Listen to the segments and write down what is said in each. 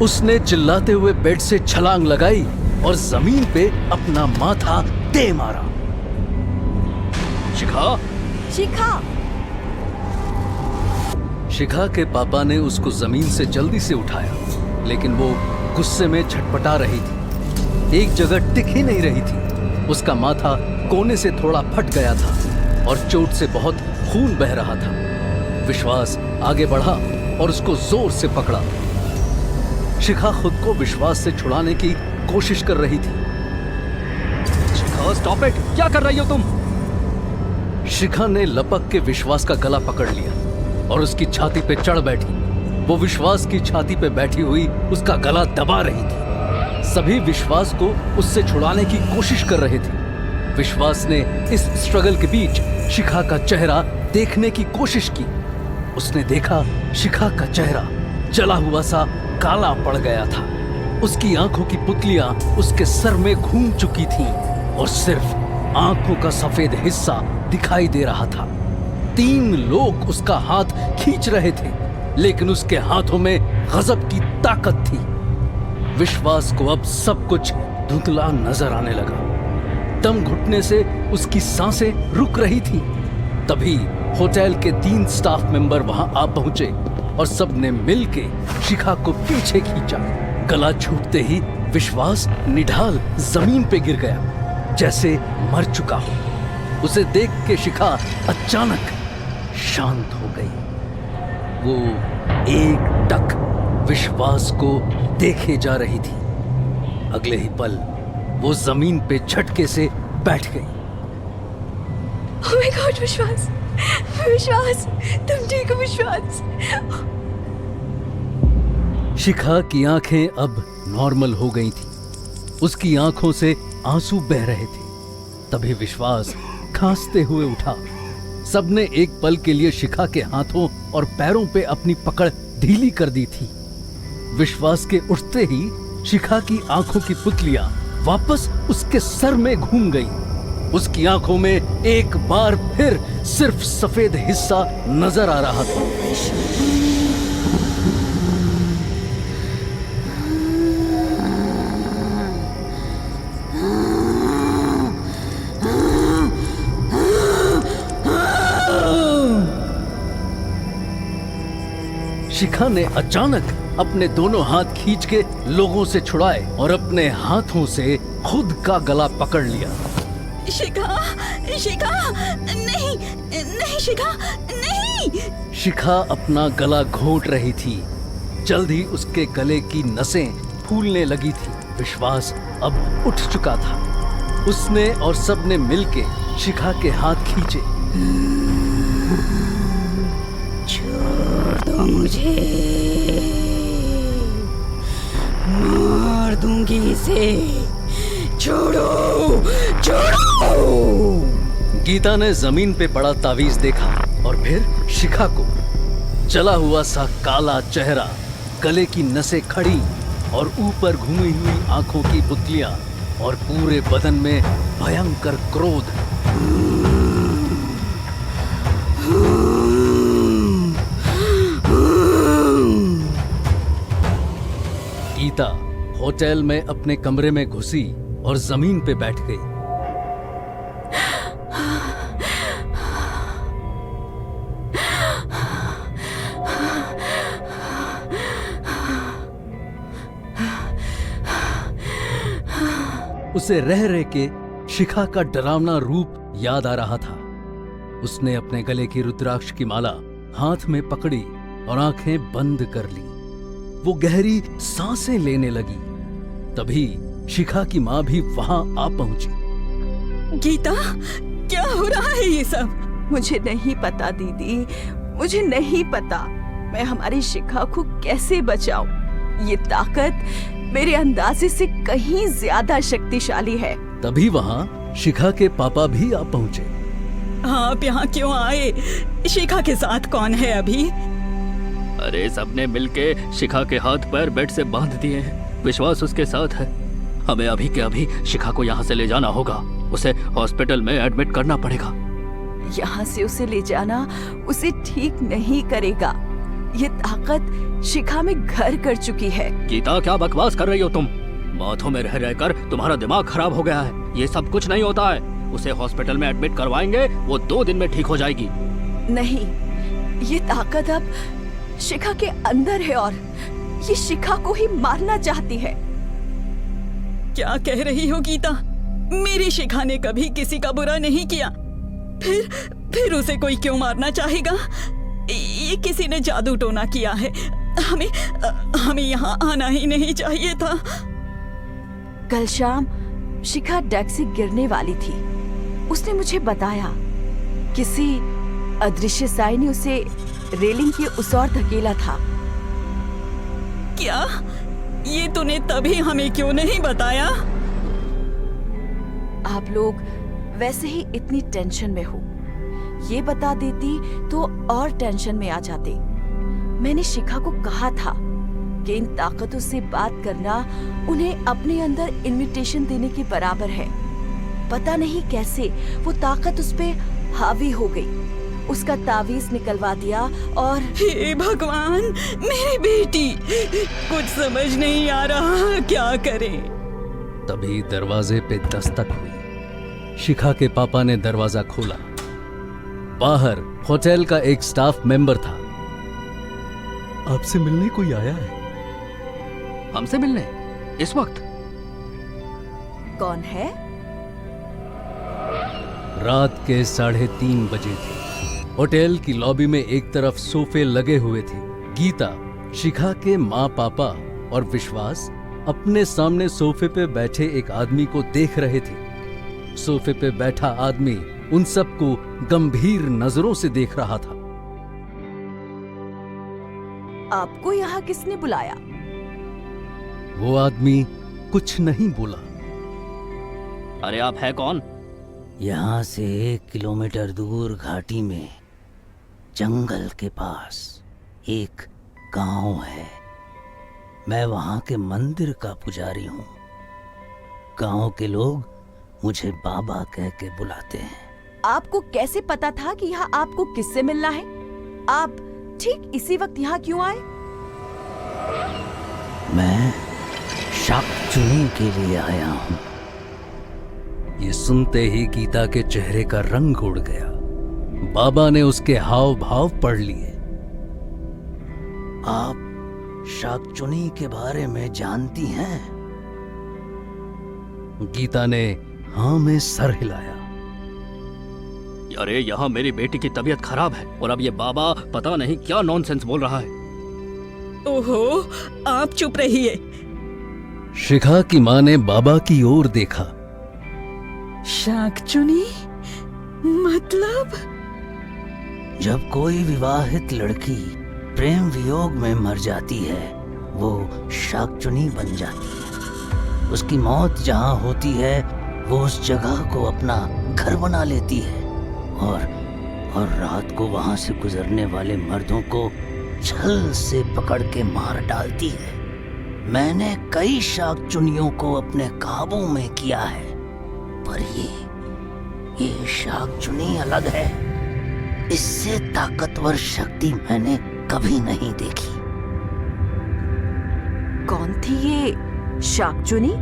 उसने चिल्लाते हुए बेड से छलांग लगाई और जमीन पे अपना माथा दे मारा। शिखा! शिखा! शिखा के पापा ने उसको जमीन से जल्दी से उठाया, लेकिन वो गुस्से में छटपटा रही थी। एक जगह टिक ही नहीं रही थी। उसका माथा कोने से थोड़ा फट गया था और चोट से बहुत खून बह रहा था। विश्वास आगे बढ़ा और उसको जोर से पकड़ा। शिखा खुद को विश्वास से छुड़ाने की कोशिश कर रही थी। शिखा, स्टॉप इट! क्या कर रही हो तुम? शिखा ने लपक के विश्वास का गला पकड़ लिया और उसकी छाती पे चढ़ बैठी। वो विश्वास की छाती पे बैठी हुई उसका गला दबा रही थी। सभी विश्वास को उससे छुड़ाने की कोशिश कर रहे थे। विश्वास ने इस स्ट्रगल के बीच शिखा का चेहरा देखने की कोशिश की। उसने देखा शिखा का चेहरा जला हुआ सा काला पड़ गया था। उसकी आंखों की पुतलियां उसके सर में घूम चुकी थीं और सिर्फ आंखों का सफेद हिस्सा दिखाई दे रहा था। 3 लोग उसका हाथ खींच रहे थे, लेकिन उसके हाथों में गजब की ताकत थी। विश्वास को अब सब कुछ धुंधला नजर आने लगा। दम घुटने से उसकी सांसें रुक रही थी। तभी होटल के 3 स्टाफ मेंबर वहां आ पहुंचे और सबने मिलके शिखा को पीछे खींचा। गला छूटते ही विश्वास निढाल जमीन पे गिर गया, जैसे मर चुका हो। उसे देख के शिखा अचानक शांत हो गई। वो एकटक विश्वास को देखे जा रही थी। अगले ही पल वो जमीन पे झटके से बैठ गई। Oh my God, विश्वास! विश्वास! तुम ठीक हो विश्वास? शिखा की आंखें अब नॉर्मल हो गई थी। उसकी आंखों से आंसू बह रहे थे। तभी विश्वास खांसते हुए उठा। सबने एक पल के लिए शिखा के हाथों और पैरों पे अपनी पकड़ ढीली कर दी थी। विश्वास के उठते ही शिखा की आंखों की पुतलियां वापस उसके सर में घूम गई। उसकी आंखों में एक बार फिर सिर्फ सफेद हिस्सा नजर आ रहा था। शिखा ने अचानक अपने दोनों हाथ खींच के लोगों से छुड़ाए और अपने हाथों से खुद का गला पकड़ लिया। शिखा! शिखा! नहीं! नहीं शिखा! नहीं! शिखा अपना गला घोंट रही थी। जल्द ही उसके गले की नसें फूलने लगी थी। विश्वास अब उठ चुका था। उसने और सबने मिलके शिखा के हाथ खींचे। छोड़ दो मुझे, मार दूंगी इसे। छोड़ो! छोड़ो! गीता ने जमीन पे पड़ा तावीज देखा और फिर शिखा को। जला हुआ सा काला चेहरा, गले की नसें खड़ी और ऊपर घूमी हुई आंखों की पुतलियां और पूरे बदन में भयंकर क्रोध। गीता होटल में अपने कमरे में घुसी और जमीन पे बैठ गई। उसे रह रह के शिखा का डरावना रूप याद आ रहा था। उसने अपने गले की रुद्राक्ष की माला हाथ में पकड़ी और आंखें बंद कर ली। वो गहरी सांसें लेने लगी। तभी शिखा की माँ भी वहां आ पहुंची। गीता, क्या हो रहा है ये सब? मुझे नहीं पता दीदी, मुझे नहीं पता। मैं हमारी शिखा को कैसे बचाऊं? ये ताकत मेरे अंदाजे से कहीं ज्यादा शक्तिशाली है। तभी वहां शिखा के पापा भी आ पहुंचे। आप यहाँ क्यों आए? शिखा के साथ कौन है अभी? अरे सबने मिलके शिखा के हाथ पैर बेड से बांध दिए हैं। विश्वास उसके साथ है। हमें अभी के अभी शिखा को यहाँ से ले जाना होगा। उसे हॉस्पिटल में एडमिट करना पड़ेगा। यहाँ से उसे ले जाना उसे ठीक नहीं करेगा। ये ताकत शिखा में घर कर चुकी है। गीता, क्या बकवास कर रही हो तुम? बाथों में रह रहकर तुम्हारा दिमाग खराब हो गया है। ये सब कुछ नहीं होता है। उसे हॉस्पिटल में एडमिट करवाएंगे, वो 2 दिन में ठीक हो जाएगी। नहीं, ये ताकत अब शिखा के अंदर है और ये शिखा को ही मारना चाहती है। क्या कह रही हो गीता? मेरी शिखा ने कभी किसी का बुरा नहीं किया। फिर उसे कोई क्यों मारना चाहेगा? ये किसी ने जादू टोना किया है। हमें यहाँ आना ही नहीं चाहिए था। कल शाम शिखा डेक से गिरने वाली थी। उसने मुझे बताया किसी अदृश्य साई ने उसे रेलिंग के उस ओर धकेला था। क्या? ये तूने तभी हमें क्यों नहीं बताया? आप लोग वैसे ही इतनी टेंशन में हो, ये बता देती तो और टेंशन में आ जाते। मैंने शिखा को कहा था कि इन ताकतों से बात करना उन्हें अपने अंदर इनविटेशन देने के बराबर है। पता नहीं कैसे वो ताकत उस पे हावी हो गई। उसका तावीज निकलवा दिया और हे भगवान, मेरी बेटी, कुछ समझ नहीं आ रहा, क्या करें? तभी दरवाजे पे दस्तक हुई। शिखा के पापा ने दरवाजा खोला। बाहर होटल का एक स्टाफ मेंबर था। आपसे मिलने कोई आया है? हमसे मिलने इस वक्त? कौन है? रात के 3:30 बजे थे। होटल की लॉबी में एक तरफ सोफे लगे हुए थे। गीता, शिखा के माँ पापा और विश्वास अपने सामने सोफे पे बैठे एक आदमी को देख रहे थे। सोफे पे बैठा आदमी उन सबको गंभीर नजरों से देख रहा था। आपको यहाँ किसने बुलाया? वो आदमी कुछ नहीं बोला। अरे आप है कौन? यहाँ से 1 किलोमीटर दूर घाटी में जंगल के पास एक गांव है। मैं वहाँ के मंदिर का पुजारी हूँ। गांव के लोग मुझे बाबा कह के बुलाते हैं। आपको कैसे पता था कि यहाँ आपको किससे मिलना है? आप ठीक इसी वक्त यहाँ क्यों आए? मैं शाकचुनी के लिए आया हूँ। ये सुनते ही गीता के चेहरे का रंग उड़ गया। बाबा ने उसके हाव भाव पढ़ लिए। आप शाकचुनी के बारे में जानती हैं? गीता ने हाँ में सर हिलाया। अरे यहाँ मेरी बेटी की तबीयत खराब है और अब ये बाबा पता नहीं क्या नॉनसेंस बोल रहा है। ओहो, आप चुप रहिए। शिखा की माँ ने बाबा की ओर देखा। शाकचुनी मतलब? जब कोई विवाहित लड़की प्रेम वियोग में मर जाती है, वो शाकचुनी बन जाती है। उसकी मौत जहाँ होती है, वो उस जगह को अपना घर बना लेती है और रात को वहां से गुजरने वाले मर्दों को छल से पकड़ के मार डालती है। मैंने कई शाकचुनियों को अपने काबू में किया है, पर ये शाकचुनी अलग है। इससे ताकतवर शक्ति मैंने कभी नहीं देखी। कौन थी ये शाकचुनी?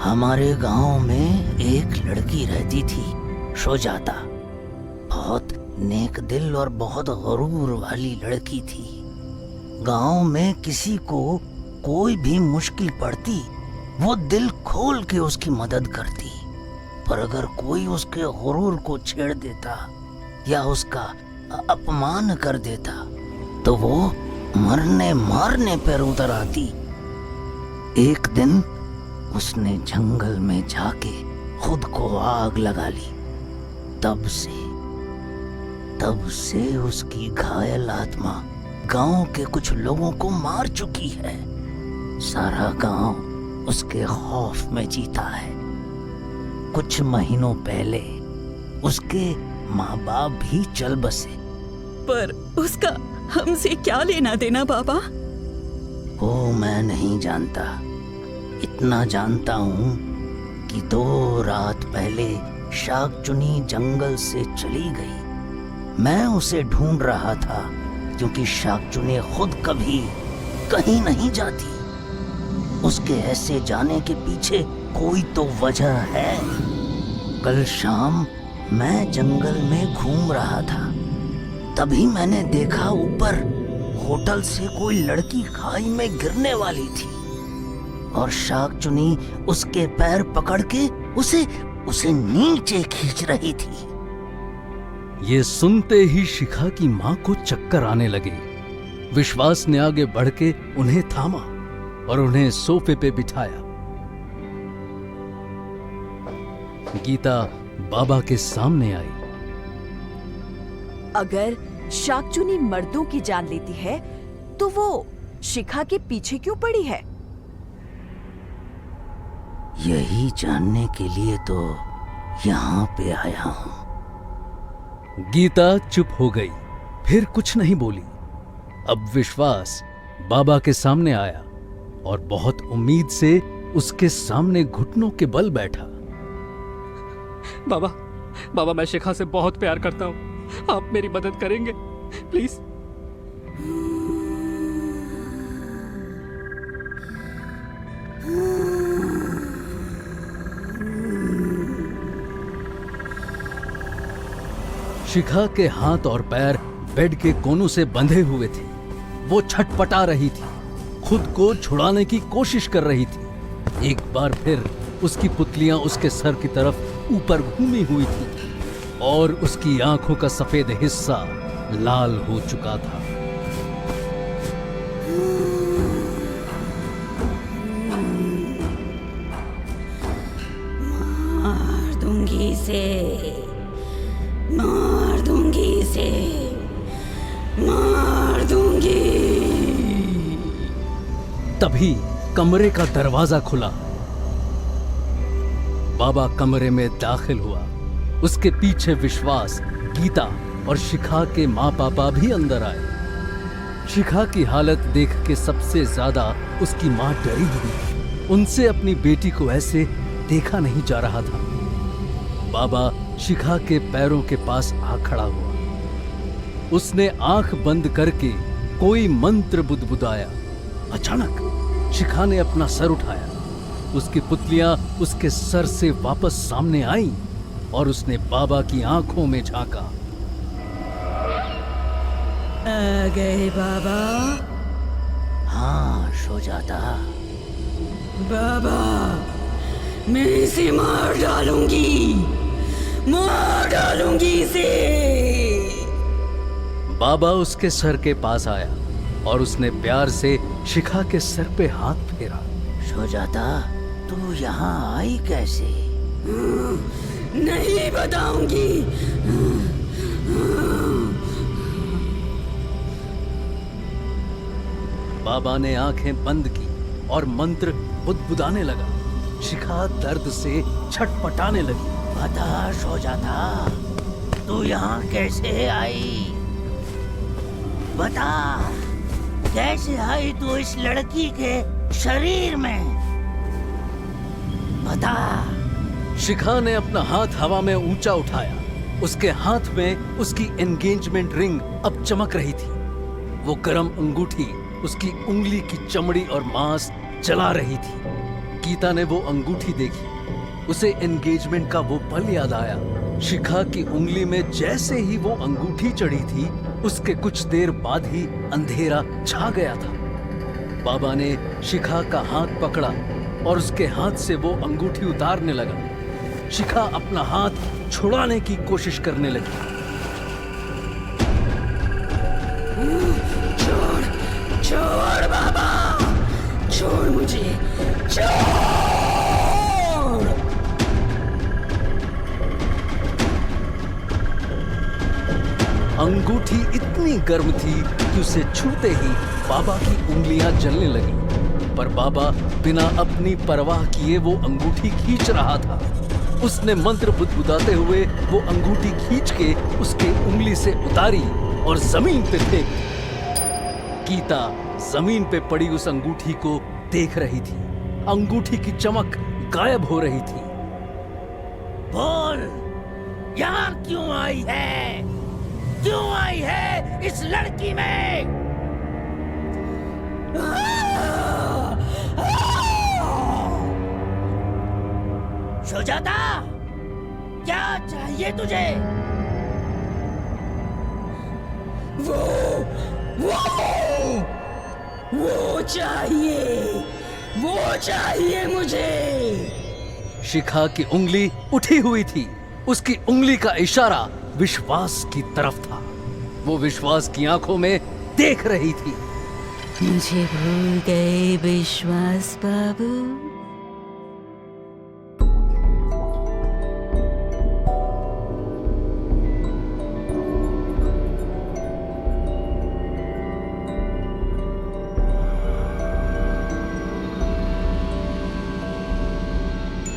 हमारे गांव में एक लड़की रहती थी, शुजाता। बहुत नेक दिल और बहुत गरूर वाली लड़की थी। गांव में किसी को कोई भी मुश्किल पड़ती, वो दिल खोल के उसकी मदद करती। पर अगर कोई उसके गुरूर को छेड़ देता या उसका अपमान कर देता, तो वो मरने मारने पर उतर आती। एक दिन उसने जंगल में जाके खुद को आग लगा ली। तब से उसकी घायल आत्मा गांव के कुछ लोगों को मार चुकी है। सारा गांव उसके खौफ में जीता है। कुछ महीनों पहले उसके माँ बाप भी चल बसे। पर उसका हमसे क्या लेना देना बाबा? वो मैं नहीं जानता। इतना जानता हूँ कि 2 रात पहले शाकचुनी जंगल से चली गई। मैं उसे ढूंढ रहा था, क्योंकि शाकचूनी खुद कभी कहीं नहीं जाती। उसके ऐसे जाने के पीछे कोई तो वजह है। कल शाम मैं जंगल में घूम रहा था, तभी मैंने देखा ऊपर होटल से कोई लड़की खाई में गिरने वाली थी और शाकचूनी उसके पैर पकड़ के उसे नीचे खींच रही थी। ये सुनते ही शिखा की मां को चक्कर आने लगे। विश्वास ने आगे बढ़ के उन्हें थामा और उन्हें सोफे पे बिठाया। गीता बाबा के सामने आई। अगर शाकचूनी मर्दों की जान लेती है तो वो शिखा के पीछे क्यों पड़ी है? यही जानने के लिए तो यहाँ पे आया हूँ। गीता चुप हो गई, फिर कुछ नहीं बोली। अब विश्वास बाबा के सामने आया और बहुत उम्मीद से उसके सामने घुटनों के बल बैठा। बाबा मैं शिखा से बहुत प्यार करता हूँ, आप मेरी मदद करेंगे प्लीज? शिखा के हाथ और पैर बेड के कोनों से बंधे हुए थे। वो छटपटा रही थी, खुद को छुड़ाने की कोशिश कर रही थी। एक बार फिर उसकी पुतलियां उसके सर की तरफ ऊपर घूमी हुई थी और उसकी आंखों का सफेद हिस्सा लाल हो चुका था। मार दूंगी इसे, मार दूंगी इसे, मार दूंगी। तभी कमरे का दरवाजा खुला। बाबा कमरे में दाखिल हुआ। उसके पीछे विश्वास, गीता और शिखा के माँ पापा भी अंदर आए। शिखा की हालत देख के सबसे ज्यादा उसकी माँ डरी हुई थी। उनसे अपनी बेटी को ऐसे देखा नहीं जा रहा था। बाबा शिखा के पैरों के पास आ खड़ा हुआ। उसने आंख बंद करके कोई मंत्र बुदबुदाया। अचानक शिखा ने अपना सर उठाया। उसकी पुतलियां उसके सर से वापस सामने आईं और उसने बाबा की आंखों में झांका। आ गए बाबा? हाँ शोजादा। बाबा मैं इसे मार डालूंगी, मार डालूंगी इसे। बाबा उसके सर के पास आया और उसने प्यार से शिखा के सर पे हाथ फेरा। शोजादा तू यहाँ आई कैसे? नहीं बताऊंगी। बाबा ने आंखें बंद की और मंत्र बुदबुदाने लगा। शिखा दर्द से छटपटाने लगी। बता शोजादा तू यहाँ कैसे आई? बता कैसे आई तू इस लड़की के शरीर में? बता। शिखा ने अपना हाथ हवा में ऊंचा उठाया। उसके हाथ में उसकी एंगेजमेंट रिंग अब चमक रही थी। वो गर्म अंगूठी उसकी उंगली की चमड़ी और मांस जला रही थी। गीता ने वो अंगूठी देखी। उसे एंगेजमेंट का वो पल याद आया। शिखा की उंगली में जैसे ही वो अंगूठी चढ़ी थी, उसके कुछ देर बाद ही अंधेरा छा गया था। बाबा ने शिखा का हाथ पकड़ा और उसके हाथ से वो अंगूठी उतारने लगा। शिखा अपना हाथ छुड़ाने की कोशिश करने लगी। छोड़ बाबा, छोड़ मुझे, छोड़। अंगूठी इतनी गर्म थी कि उसे छूते ही बाबा की उंगलियां जलने लगी, पर बाबा बिना अपनी परवाह किए वो अंगूठी खींच रहा था। उसने मंत्र बुदबुदाते हुए वो अंगूठी खींच के उसके उंगली से उतारी और जमीन पे फेंक दी। गीता जमीन पे पड़ी उस अंगूठी को देख रही थी। अंगूठी की चमक गायब हो रही थी। बोल यहाँ क्यों आई है? क्यों इस लड़की में। सुजाता, क्या चाहिए तुझे? वो चाहिए मुझे। शिखा की उंगली उठी हुई थी। उसकी उंगली का इशारा विश्वास की तरफ था। वो विश्वास की आंखों में देख रही थी। मुझे भूल गए विश्वास बाबू।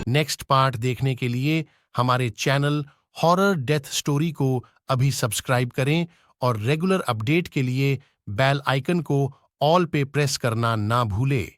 नेक्स्ट पार्ट देखने के लिए हमारे चैनल हॉरर डेथ स्टोरी को अभी सब्सक्राइब करें और रेगुलर अपडेट के लिए बेल आइकन को ऑल पे प्रेस करना ना भूलें।